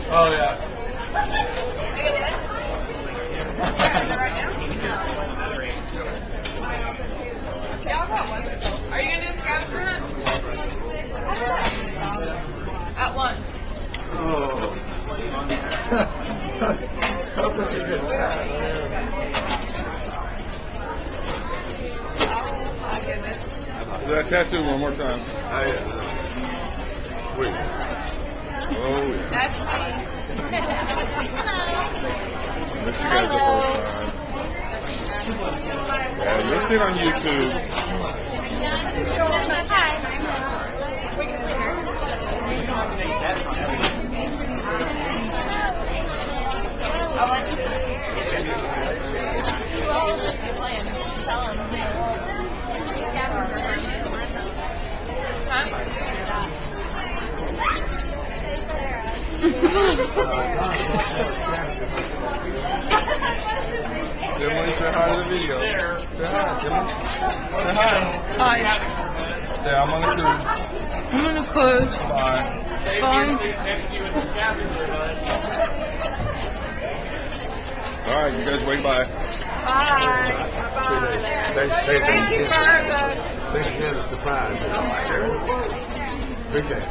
Oh, yeah. Are you going to do a scavenger hunt? At 1. Oh. That's such a good sound. Oh my goodness. Do that tattoo one more time. Oh, yeah. Wait. Oh, yeah. That's me. Missed you guys the first time. Yeah, you'll see it on YouTube. I went to. Who else is you playing? Tell him. Huh? Emily, say hi to the video. Say hi, Emily. Say hi. Hi. Yeah, I'm on the cruise. I'm on a cruise. Bye. Bye. All right, you guys wait by. Bye. Bye. Thank Thank you for the. Thanks for the surprise. Appreciate it.